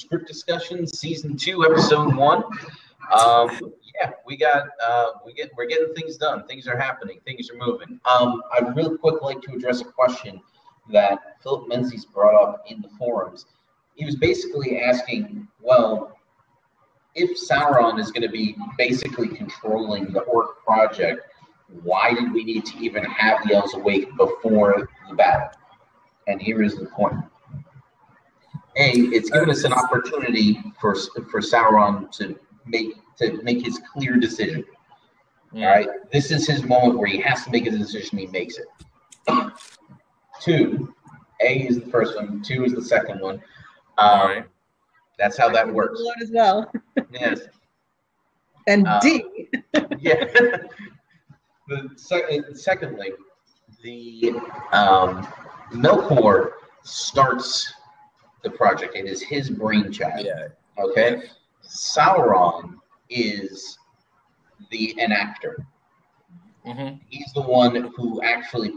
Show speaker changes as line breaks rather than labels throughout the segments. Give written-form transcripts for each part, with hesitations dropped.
Script Discussions, Season 2, Episode 1. Yeah, we're getting things done. Things are happening. Things are moving. I'd real quick like to address a question that Philip Menzies brought up in the forums. He was basically asking, well, if Sauron is going to be basically controlling the Orc project, why did we need to even have the Elves awake before the battle? And here is the point. A, it's given us an opportunity for Sauron to make his clear decision. All right, this is his moment where he has to make a decision. He makes it. 2, A is the first one. 2 is the second one. All right, that's how that works.
As well.
Yes.
And D.
Yeah. Secondly, the Melkor starts the project. It is his brainchild. Yeah. Okay. Sauron is an actor. Mm-hmm. He's the one who actually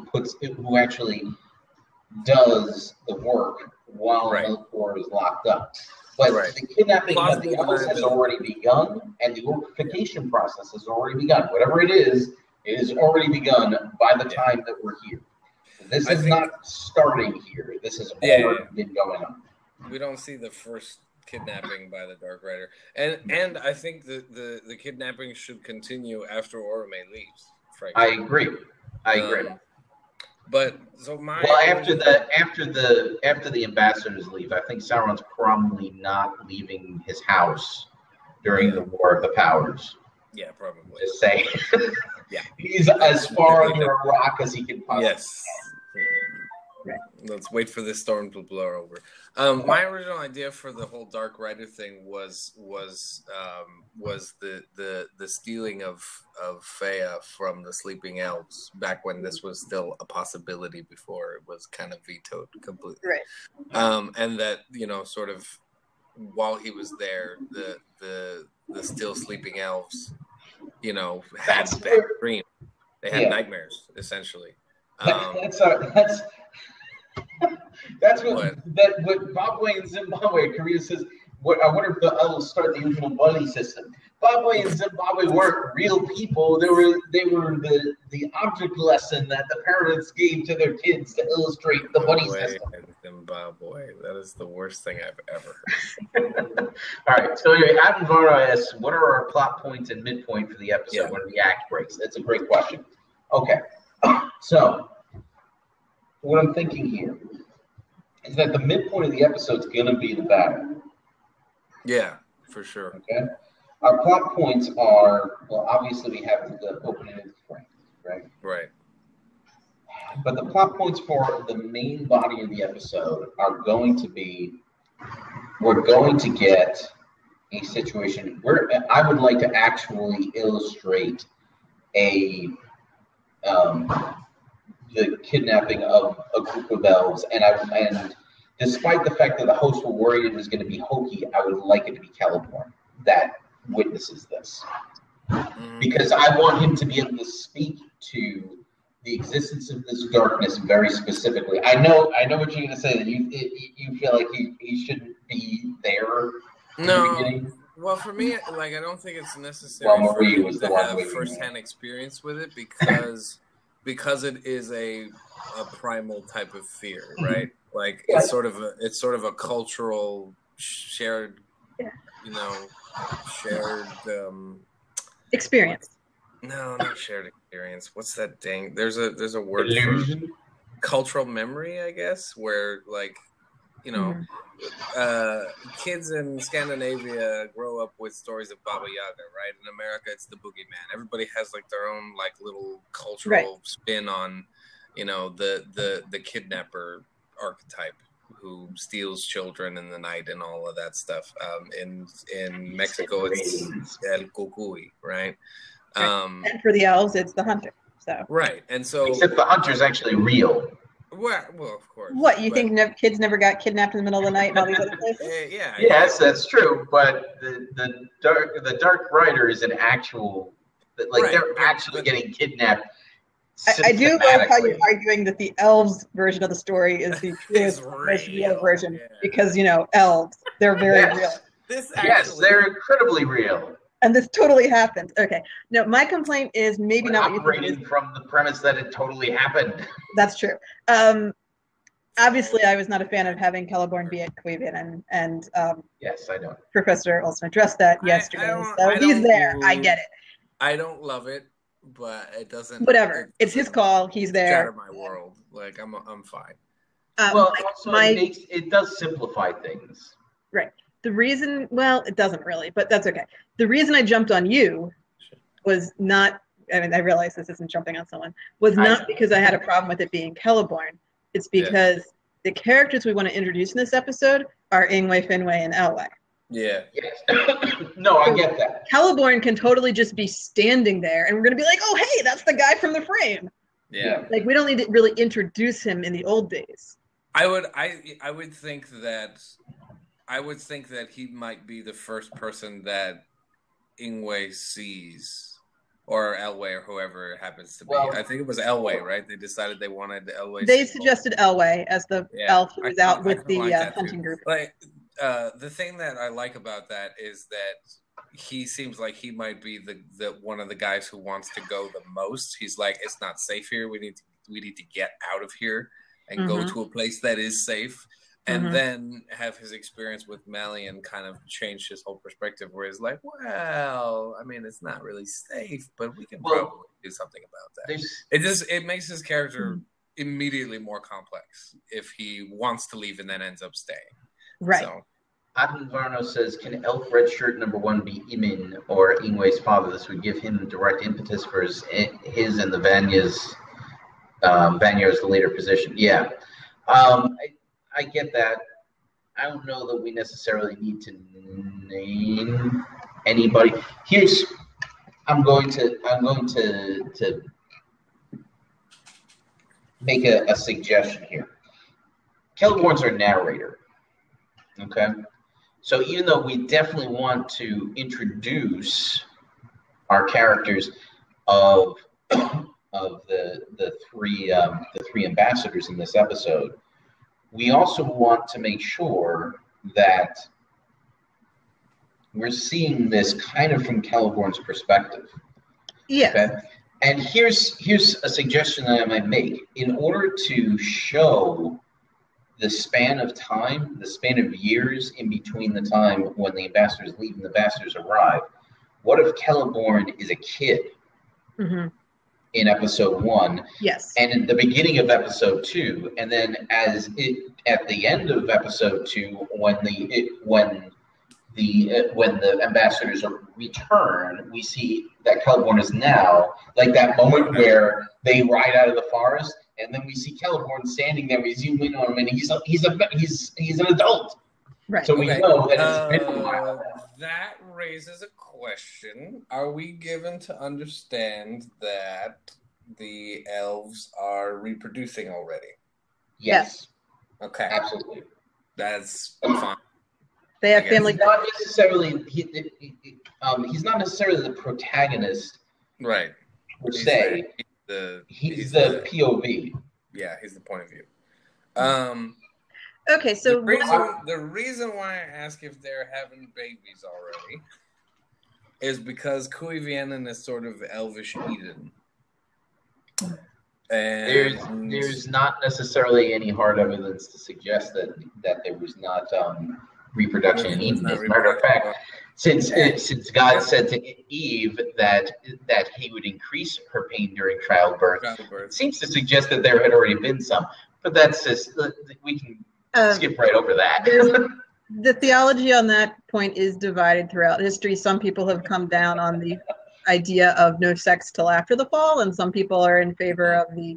does the work while Melkor is locked up. But the kidnapping of the elves has already begun, and the orcification process has already begun. Whatever it is already begun by the time that we're here. This is not starting here. This has already been going on.
We don't see the first kidnapping by the Dark Rider, and I think the kidnapping should continue after Orome leaves. Frankly.
I agree.
But so
after the ambassadors leave, I think Sauron's probably not leaving his house during the War of the Powers.
Yeah, probably.
Just say, he's as far under a rock as he can possibly.
Yes. Let's wait for this storm to blow over. My original idea for the whole Dark Rider thing was the stealing of Fëa from the Sleeping Elves back when this was still a possibility before it was kind of vetoed completely.
Right.
And that sort of while he was there, the still Sleeping Elves, had bad dreams. They had nightmares essentially.
That's what Bob Wayne in Zimbabwe, Korea says. I wonder if the elves start the original buddy system. Bob Wayne in Zimbabwe weren't real people. They were the object lesson that the parents gave to their kids to illustrate the buddy system.
Zimbabwe, that is the worst thing I've ever
heard. All right. So anyway, Adam Varno asks, "What are our plot points and midpoint for the episode when the act breaks?" That's a great question. Okay, so what I'm thinking here is that the midpoint of the episode is going to be the battle.
Yeah, for sure.
Okay. Our plot points are, well, obviously we have the opening of the frame, right?
Right.
But the plot points for the main body of the episode are going to be, we're going to get a situation where I would like to actually illustrate the kidnapping of a group of elves, and despite the fact that the host were worried it was going to be hokey, I would like it to be Celeborn that witnesses this, because I want him to be able to speak to the existence of this darkness very specifically. I know what you're going to say, that you feel like he shouldn't be there.
No. Well, for me, I don't think it's necessary for you to have firsthand experience with it because it is a primal type of fear, right? It's sort of a cultural shared, shared
experience.
No, not shared experience. What's that dang? There's a word
illusion?
For cultural memory, I guess, where kids in Scandinavia grow up with stories of Baba Yaga, right? In America, it's the boogeyman. Everybody has their own little cultural spin on, the kidnapper archetype who steals children in the night and all of that stuff. In Mexico, it's El Cucuy, right?
And for the elves, it's the hunter. So
right, and so
except the hunter's actually real.
Well, of course.
What, you think kids never got kidnapped in the middle of the night in all these other places?
Yeah.
Yes, that's true. But the Dark Rider is an actual, they're actually getting kidnapped
I do love how you're arguing that the elves version of the story is the truest, most real version because, elves, they're very real.
Yes, they're incredibly real.
And this totally happened. Okay. No, my complaint is maybe
We're
not
operating from the premise that it totally happened.
That's true. Obviously, I was not a fan of having Celeborn be at Quavian, and
yes, I know.
Professor Olsen addressed that yesterday. So he's there. I get it.
I don't love it, but it doesn't.
Whatever. It's his call. He's there.
Out of my world. Like I'm fine.
Well, also it does simplify things.
Right. The reason, well, it doesn't really, but that's okay. The reason I jumped on you was not. I mean, I realize this isn't jumping on someone. Was not because I had a problem with it being Celeborn. It's because the characters we want to introduce in this episode are Ingwe, Finwë, and Elwë.
Yeah.
Yes. No, I get that.
Celeborn can totally just be standing there, and we're going to be like, oh, hey, that's the guy from the frame.
Yeah.
Like, we don't need to really introduce him in the old days.
I would think that he might be the first person that Ingwe sees. Or Elwë, or whoever it happens to be. Well, I think it was Elwë, right? They decided they wanted Elwë.
They suggested Elwë as the elf who was out with the hunting group.
Like, the thing that I like about that is that he seems like he might be the one of the guys who wants to go the most. He's like, it's not safe here. We need to get out of here and go to a place that is safe. And then have his experience with Malian kind of change his whole perspective, where he's like, well, I mean, it's not really safe, but we can probably do something about that. It makes his character immediately more complex if he wants to leave and then ends up staying.
Right.
So,
Adnan Varno says, can Elf Redshirt #1 be Imin or Ingwe's father? This would give him direct impetus for his and the Vanya's the later position. Yeah. I get that. I don't know that we necessarily need to name anybody. I'm going to make a suggestion here. Celeborn's our narrator. Okay? So even though we definitely want to introduce our characters of the three ambassadors in this episode, we also want to make sure that we're seeing this kind of from Celeborn's perspective.
Yeah.
Okay? And here's a suggestion that I might make. In order to show the span of time, the span of years in between the time when the ambassadors leave and the ambassadors arrive, what if Celeborn is a kid? In episode 1,
yes,
and in the beginning of episode 2, and then at the end of episode 2, when the ambassadors return, we see that Celeborn is now like that moment where they ride out of the forest, and then we see Celeborn standing there. We zoom in on him, and he's an adult.
Right.
So we know that it's been a while.
That raises a question. Are we given to understand that the elves are reproducing already?
Yes.
Okay.
Absolutely.
That's fine.
They have family.
He's not necessarily he's not necessarily the protagonist,
right?
Per se. He's the POV.
Yeah, he's the point of view.
Okay, so
the reason why I ask if they're having babies already is because Quavian is sort of elvish Eden. And
there's not necessarily any hard evidence to suggest that there was not reproduction in Eden. As a matter of fact, since God said to Eve that he would increase her pain during childbirth, it seems to suggest that there had already been some. But that's just we can skip right over that.
The theology on that point is divided throughout history. Some people have come down on the idea of no sex till after the fall, and some people are in favor of the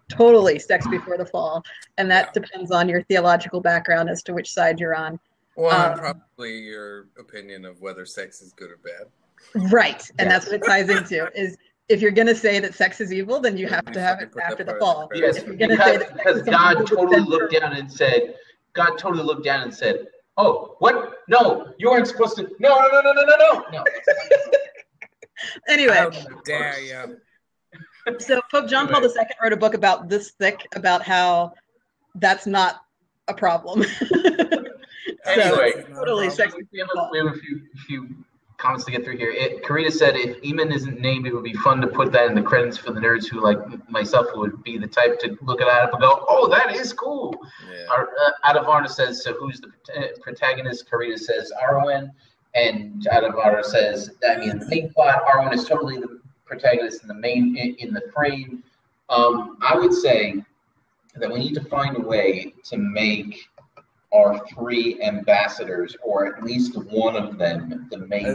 totally sex before the fall. And that depends on your theological background as to which side you're on.
Well, probably your opinion of whether sex is good or bad.
Right, and that's what it ties into is. If you're going to say that sex is evil, then you have to have it after the fall.
Yes,
if you're going to say that
because God totally looked down and said, "Oh, what? No, you weren't supposed to. No."
Anyway,
how dare you?
So Pope John Paul II wrote a book about this thick, about how that's not a problem.
Anyway,
totally
we have a few comments to get through here. Karita said if Eamon isn't named, it would be fun to put that in the credits for the nerds who, like myself, would be the type to look at that and go, "Oh, that is cool." Yeah. Adavarna says, "So who's the protagonist?" Karita says, "Arwen," and Adavarna says, "I mean, the main plot. Arwen is totally the protagonist in the frame." I would say that we need to find a way to make our 3 ambassadors, or at least one of them, the main.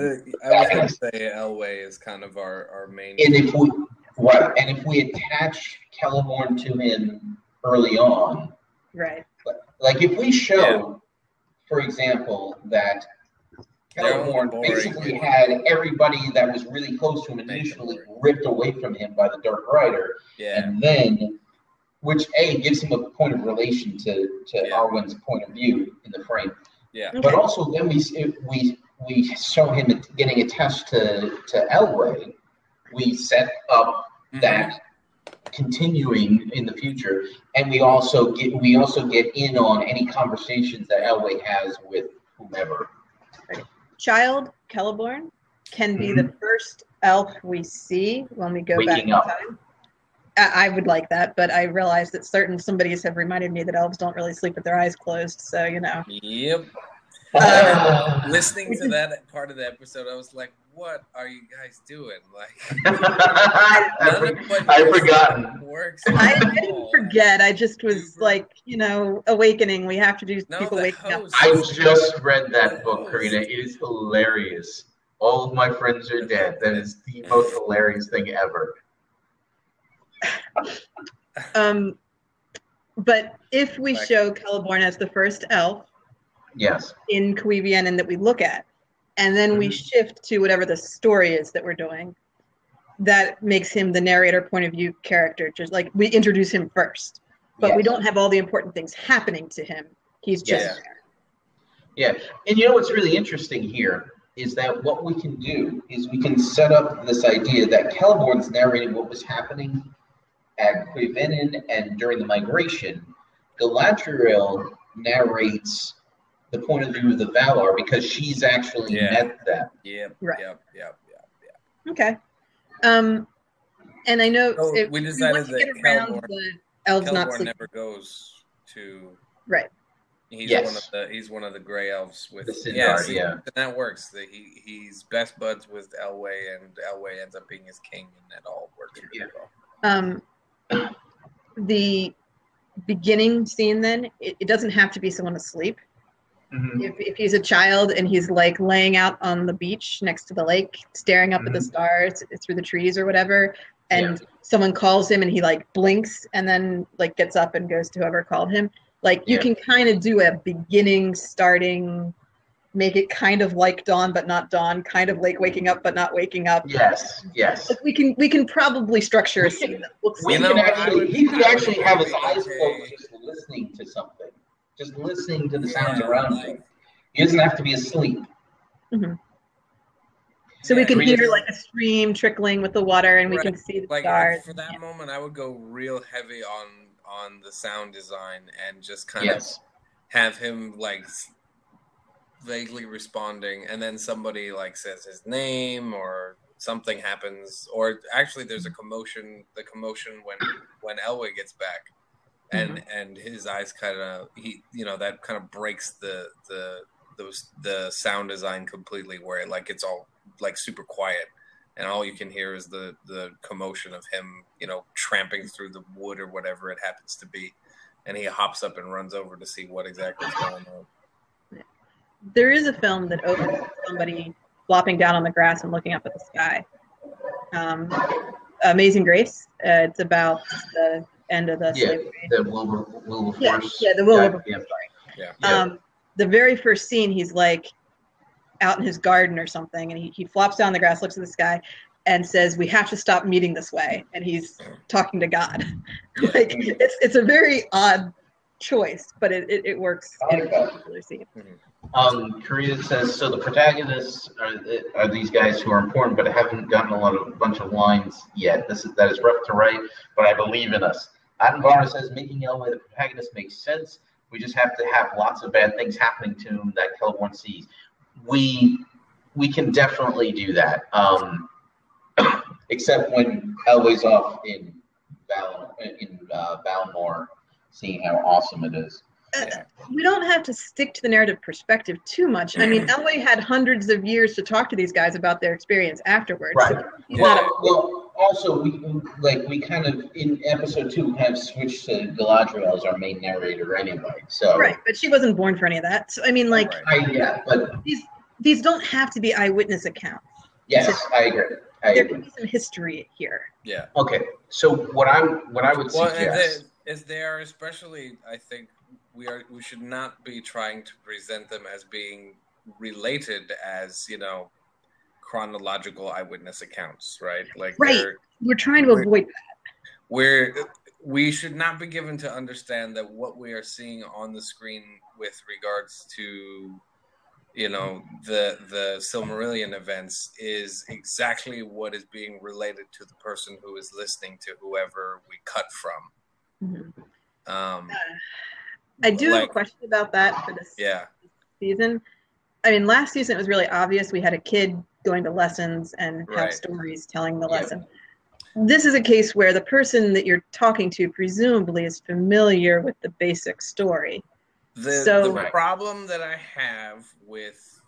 I was going to say Elway is kind of our main.
And if we attach Celeborn to him early on,
right?
Like if we show, for example, that Celeborn basically had everybody that was really close to him initially ripped away from him by the Dark Rider, and then. Which gives him a point of relation to Arwen's point of view in the frame. Yeah. But also then we show him getting attached to Elway. We set up that continuing in the future, and we also get in on any conversations that Elway has with whomever.
Child Celeborn can be the first elf we see when we go back in time. I would like that, but I realize that certain somebodies have reminded me that elves don't really sleep with their eyes closed, so you know.
Yep. Listening to that part of the episode, I was like, "What are you guys doing?" Like,
I've forgotten.
Works.
I didn't forget. I just was like, awakening. We have to do people waking up.
I just read that book, Karina. It is hilarious. All of my friends are dead. That is the most hilarious thing ever.
But if we show Celeborn as the first elf, in Kwevian and that we look at, and then we shift to whatever the story is that we're doing, that makes him the narrator point of view character. Just like we introduce him first, but we don't have all the important things happening to him. He's just there.
Yeah, and you know what's really interesting here is that what we can do is we can set up this idea that Celeborn's narrating what was happening at Kwevenin and during the migration. Galadriel narrates the point of view of the Valar because she's actually met them.
Right. Okay. And I know
we decided that
the elves
Celeborn never goes to.
Right.
He's one of the gray elves with
the Sindar,
and that works. He's best buds with Elway, and Elway ends up being his king, and it all works really well.
The beginning scene then, it doesn't have to be someone asleep. If he's a child and he's like laying out on the beach next to the lake, staring up at the stars through the trees or whatever, and someone calls him and he like blinks and then like gets up and goes to whoever called him. Like you can kind of do a beginning, starting, make it kind of like dawn but not dawn, kind of like waking up but not waking up.
Yes.
Like we can probably structure a scene that looks like
he could actually have his eyes closed just listening to something. Just listening to the sounds around him. He doesn't have to be asleep.
So we can hear like a stream trickling with the water, and we can see the stars.
For that moment, I would go real heavy on the sound design and just kind of have him like vaguely responding, and then somebody like says his name or something happens, or actually there's a commotion. The commotion when Elway gets back. And his eyes kind of that kind of breaks the sound design completely, where it's all like super quiet, and all you can hear is the commotion of him tramping through the wood or whatever it happens to be, and he hops up and runs over to see what exactly is going on.
There is a film that opens with somebody flopping down on the grass and looking up at the sky. Amazing Grace. It's about the end of the slavery.
The Wilberforce.
The Wilberforce story. The very first scene, he's like out in his garden or something, and he flops down the grass, looks at the sky, and says, "We have to stop meeting this way." And he's talking to God. Like it's a very odd choice, but it works in a particular scene.
Karina says, so the protagonists are these guys who are important, but haven't gotten a bunch of lines yet. That is rough to write, but I believe in us. Adam Barr says, making Elway the protagonist makes sense. We just have to have lots of bad things happening to him that Kelborn sees. We can definitely do that, except when Elway's off in Balmore, seeing how awesome it is.
We don't have to stick to the narrative perspective too much. I mean, Elway had hundreds of years to talk to these guys about their experience afterwards.
Right. So also, we kind of, in episode 2, we kind of switched to Galadriel as our main narrator anyway. So
right, but she wasn't born for any of that. So, I mean, like,
but
these don't have to be eyewitness accounts.
Yes, I agree.
There can be some history here.
Yeah.
Okay. So what I would suggest
is they are, especially, I think we should not be trying to present them as being related as, chronological eyewitness accounts, right? Like,
right. We're trying to avoid that.
We should not be given to understand that what we are seeing on the screen with regards to, the Silmarillion events is exactly what is being related to the person who is listening to whoever we cut from.
Mm-hmm. I do have a question about that for this season. I mean, last season it was really obvious. We had a kid going to lessons and have stories telling the lesson. This is a case where the person that you're talking to presumably is familiar with the basic story.
The problem that I have with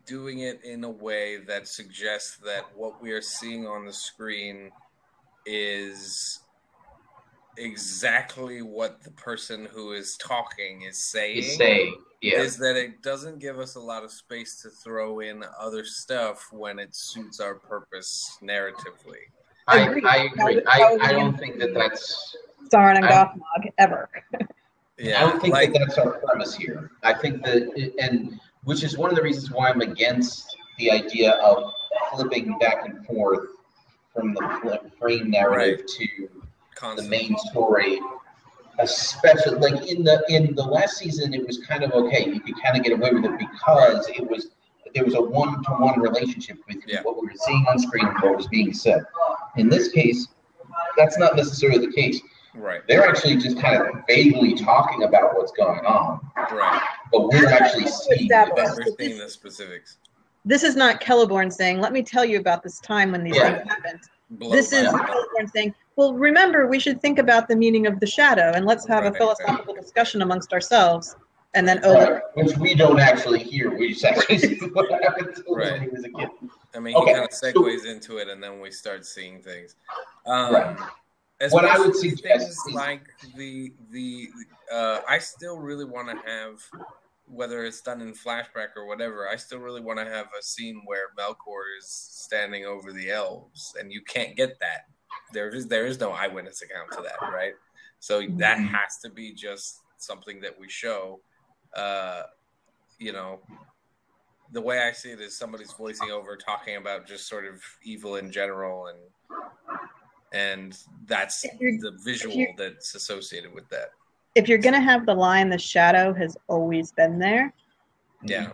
doing it in a way that suggests that what we are seeing on the screen is exactly what the person who is talking is saying is that it doesn't give us a lot of space to throw in other stuff when it suits our purpose narratively.
I agree. I don't think that's
Sauron and Gothmog ever.
I don't think that's our premise here. I think that, which is one of the reasons why I'm against the idea of flipping back and forth from the frame narrative to the main story. Especially like in the last season, it was kind of okay. You could kind of get away with it because there was a one-to-one relationship between what we were seeing on screen and what was being said. In this case, that's not necessarily the case.
Right.
They're actually just kind of vaguely talking about what's going on.
Right.
But we're actually seeing
the specifics.
This is not Celeborn saying, let me tell you about this time when these things happened. This is Celeborn saying, well, remember, we should think about the meaning of the shadow and let's have a philosophical discussion amongst ourselves. And then,
which we don't actually hear. We just actually see what happened to him when he was a kid.
I mean, he kind of segues into it and then we start seeing things.
What I would suggest is
like I still really want to have, whether it's done in flashback or whatever, I still really want to have a scene where Melkor is standing over the elves, and you can't get that. There is no eyewitness account to that, right? So that has to be just something that we show. The way I see it is somebody's voicing over, talking about just sort of evil in general, and that's the visual that's associated with that.
If you're going to have the line, the shadow has always been there.
Yeah.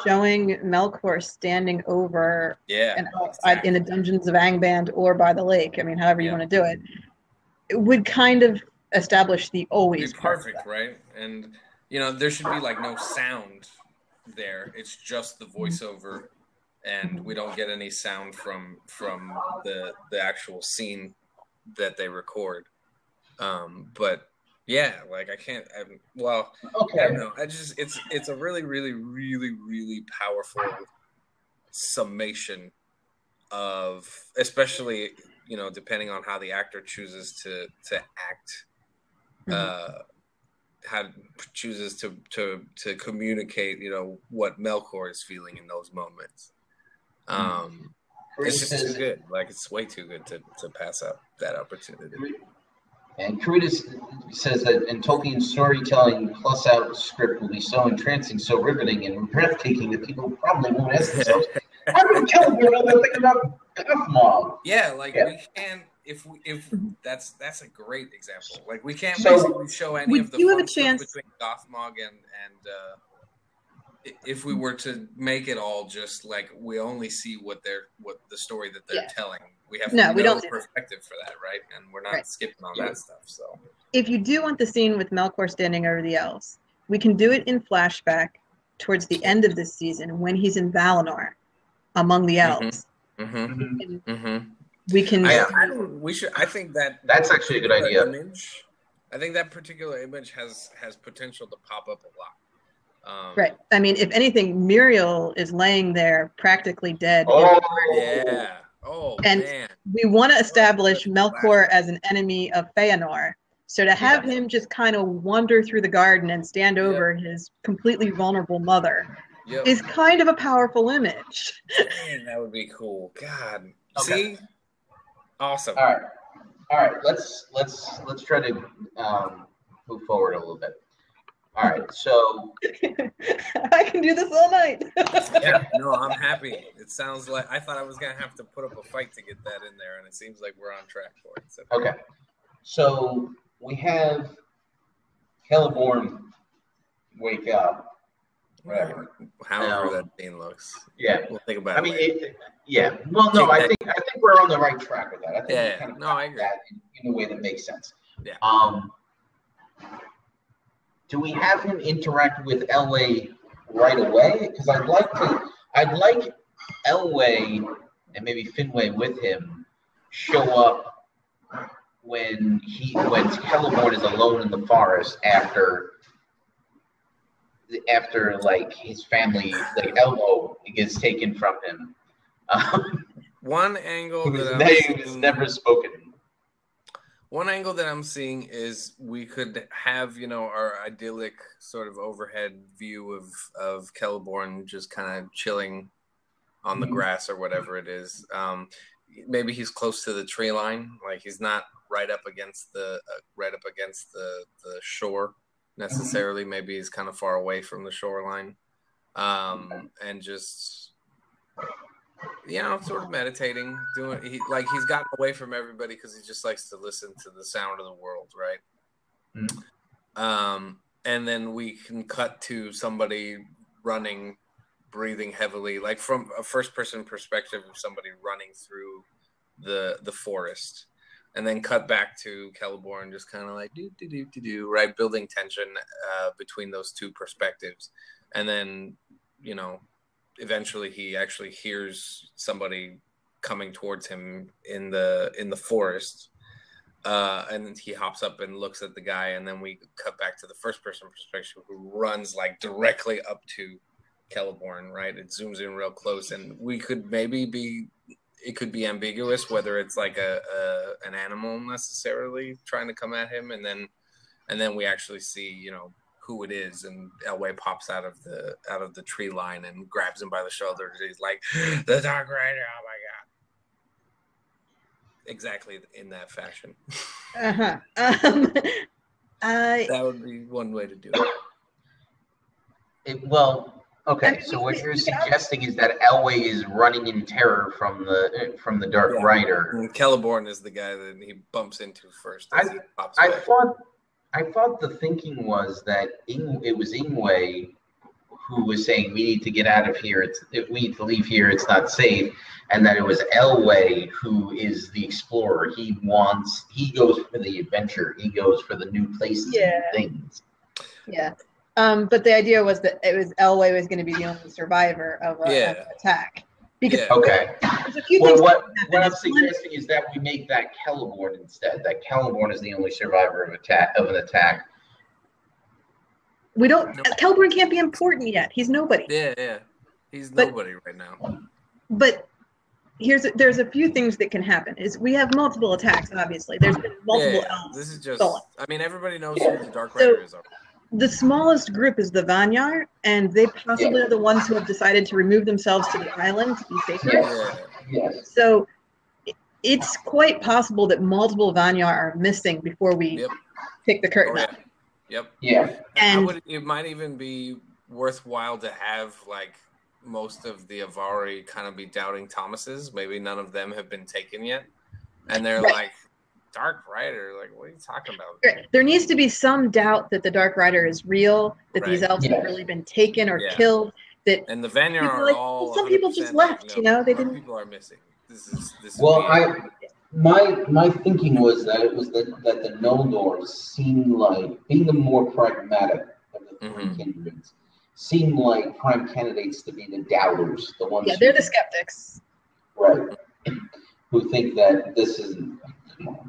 Showing Melkor standing over in the dungeons of Angband or by the lake, I mean, however you want to do it, it would kind of establish the always.
Be perfect, right? And, there should be like no sound there. It's just the voiceover. And we don't get any sound from the actual scene that they record. But like I can't. I don't know. It's a really, really, really, really powerful summation of, especially depending on how the actor chooses to act, how chooses to communicate. What Melkor is feeling in those moments. It's just too good. Like, it's way too good to pass up that opportunity.
And Karina says that in Tolkien's storytelling plus out script will be so entrancing, so riveting and breathtaking that people probably won't ask themselves, how did Celeborn know that thing about Gothmog?
Yeah, like we can't. if that's a great example. Like we can't
So,
basically show any of the
you have
fun
a
stuff
chance-
between Gothmog and if we were to make it all just like we only see what the story that they're telling. We have
No, we don't do
perspective for that, right? And we're not
Right.
skipping on that stuff. So
If you do want the scene with Melkor standing over the elves, we can do it in flashback towards the end of this season when he's in Valinor among the elves. We can.
I think
that's actually a good idea.
I think that particular image has potential to pop up a lot.
Right. I mean, if anything, Muriel is laying there practically dead.
Oh,
yeah. Oh,
and
man.
We want to establish Melkor as an enemy of Feanor. So to have him just kind of wander through the garden and stand over his completely vulnerable mother is kind of a powerful image.
Dang, that would be cool. God. Okay. See? Awesome.
All right. Let's try to move forward a little bit. All right, so
I can do this all night.
Yeah, no, I'm happy. It sounds like I thought I was gonna have to put up a fight to get that in there, and it seems like we're on track for it. So.
Okay, so we have Celeborn wake up, whatever.
However that scene looks.
Yeah,
we'll think about it.
I mean, Well, no, I think we're on the right track with that. I think we kind of
I agree.
that in a way that makes sense.
Yeah.
Do we have him interact with Elway right away? Because I'd like Elway and maybe Finway with him show up when Celeborn is alone in the forest after like his family, like Elmo gets taken from him.
One angle
that was never spoken.
One angle that I'm seeing is we could have, our idyllic sort of overhead view of Celeborn just kind of chilling on the grass or whatever it is. Maybe he's close to the tree line, like he's not right up against the shore necessarily. Maybe he's kind of far away from the shoreline, and just. Sort of meditating, he's gotten away from everybody because he just likes to listen to the sound of the world, right? And then we can cut to somebody running, breathing heavily, like from a first-person perspective of somebody running through the forest, and then cut back to Celeborn just kind of like do, right, building tension between those two perspectives, and then eventually he actually hears somebody coming towards him in the forest, and he hops up and looks at the guy, and then we cut back to the first person perspective who runs like directly up to Celeborn, right? It zooms in real close, and we could it could be ambiguous whether it's like an animal necessarily trying to come at him, and then we actually see who it is, and Elway pops out of the tree line and grabs him by the shoulder. He's like, "The Dark Rider! Oh my god!" Exactly in that fashion. That would be one way to do it.
Okay. So what you're suggesting is that Elway is running in terror from the Dark Rider.
And Celeborn is the guy that he bumps into first.
I thought the thinking was that it was Ingwe who was saying we need to get out of here. We need to leave here. It's not safe, and that it was Elway who is the explorer. He goes for the adventure. He goes for the new places and things.
Yeah. But the idea was that it was Elway was going to be the only survivor of an attack. Because there's a few things.
What I'm suggesting is that we make that Celeborn instead. That Celeborn is the only survivor of an attack.
We don't. Celeborn can't be important yet. He's nobody.
Yeah. He's nobody right now.
But there's a few things that can happen. We have multiple attacks. Obviously, there's been multiple elves.
This is just.
stolen.
I mean, everybody knows who the Dark Rider is.
The smallest group is the Vanyar, and they possibly are the ones who have decided to remove themselves to the island to be safer.
Yes.
So it's quite possible that multiple Vanyar are missing before we pick the curtain up.
Yep.
Yeah.
And it might even be worthwhile to have like most of the Avari kind of be doubting Thomases. Maybe none of them have been taken yet. and they're like, Dark Rider, like, what are you talking about?
There needs to be some doubt that the Dark Rider is real, that these elves have really been taken or killed.
And the Vanir are all
some people just left,
like,
you know, they
our
didn't.
people are missing. This
my thinking was that it was that the Noldor seemed like, being the more pragmatic of the three kindreds, seemed like prime candidates to be the doubters, the ones.
Yeah, they're the skeptics.
Right. Who think that this isn't.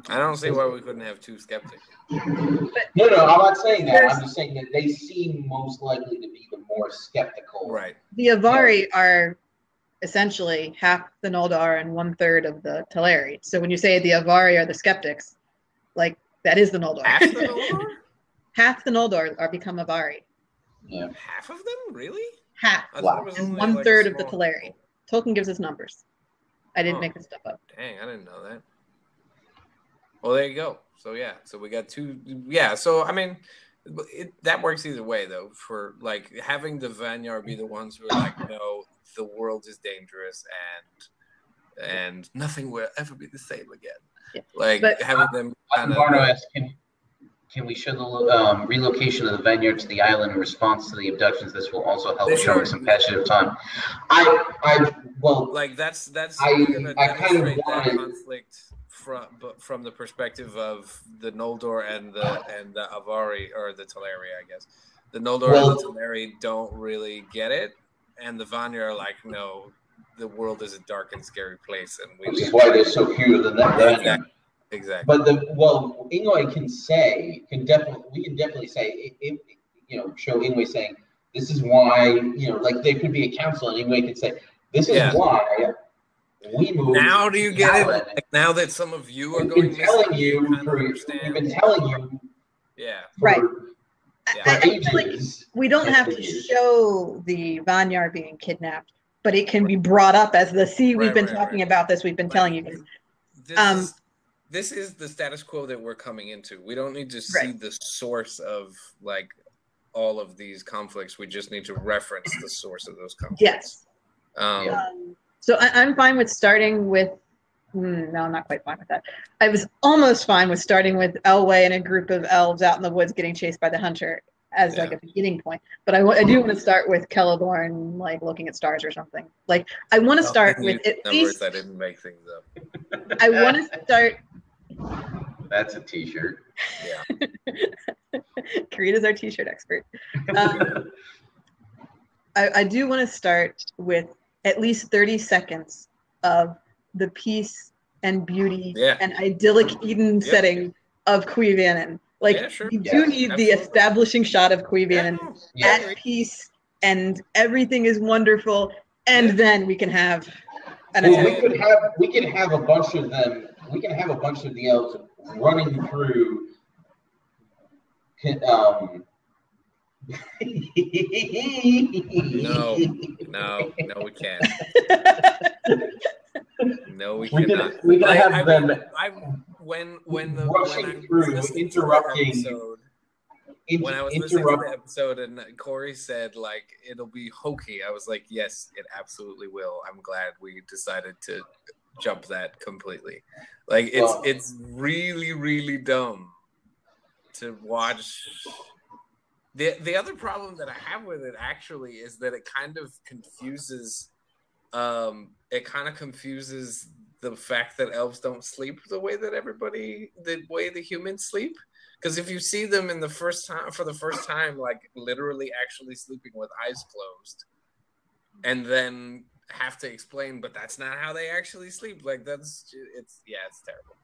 I don't see why we couldn't have two skeptics.
No, I'm not saying that. I'm just saying that they seem most likely to be the more skeptical.
Right.
The Avari are essentially half the Noldor and 1/3 of the Teleri. So when you say the Avari are the skeptics, like, that is the Noldor.
Half the Noldor?
Half the Noldor are become Avari.
Yeah.
Half of them? Really?
Half.
Wow.
And 1/3 of the Teleri. Tolkien gives us numbers. I didn't make this stuff up.
Dang, I didn't know that. Well, there you go. So yeah, so we got two. Yeah, so I mean, that works either way though. For like having the Vanyar be the ones who are like, no, the world is dangerous and nothing will ever be the same again. Yeah. Like having them kind of.
Barno asks, can we show the relocation of the Vanyar to the island in response to the abductions? This will also help showing some passage of time. Well,
like that's
I
gonna demonstrate that conflict from the perspective of the Noldor and the Avari, or the Teleri, I guess. The Noldor and the Teleri don't really get it, and the Vanyar are like, no, the world is a dark and scary place, and
which is why there's so few of them.
Exactly.
But Ingwe we can definitely say, show Ingwe saying, this is why, like there could be a council, and Ingwe could say, this is why we moved.
Now do you get it? Like, now that some of you are going missing,
we've been telling you.
Yeah.
Right.
For ages.
Like we don't have to show the Vanyar being kidnapped, but it can be brought up as the we've been talking about this. We've been telling you.
This is the status quo that we're coming into. We don't need to see the source of like all of these conflicts. We just need to reference the source of those conflicts.
Yes. So I'm fine with starting with. No, I'm not quite fine with that. I was almost fine with starting with Elwë and a group of elves out in the woods getting chased by the hunter as like a beginning point. But I do want to start with Celeborn, like looking at stars or something. Like I want to start with at least.
I didn't make things up.
I want to start.
That's a T-shirt.
Yeah.
Kareed is our T-shirt expert. I do want to start with at least 30 seconds of the peace and beauty and idyllic Eden setting of Cuivanen. Like you do need the establishing shot of Cuivanen at peace, and everything is wonderful, and then we can have an
we could have a bunch of them. We can have a bunch of the elves running through.
No, we can't. No, we cannot.
We can have them.
When I was listening to the episode and Corey said like it'll be hokey, I was like, yes, it absolutely will. I'm glad we decided to jump that completely. Like it's really, really dumb to watch. The other problem that I have with it actually is that it kind of confuses. It kind of confuses the fact that elves don't sleep the way that the humans sleep. Because if you see them for the first time, like literally actually sleeping with eyes closed, and then have to explain, but that's not how they actually sleep. Like it's terrible.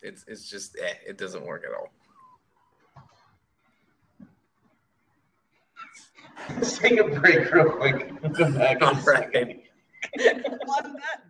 It's just it doesn't work at all.
Let's take a break real quick. We'll come back in a second.
On that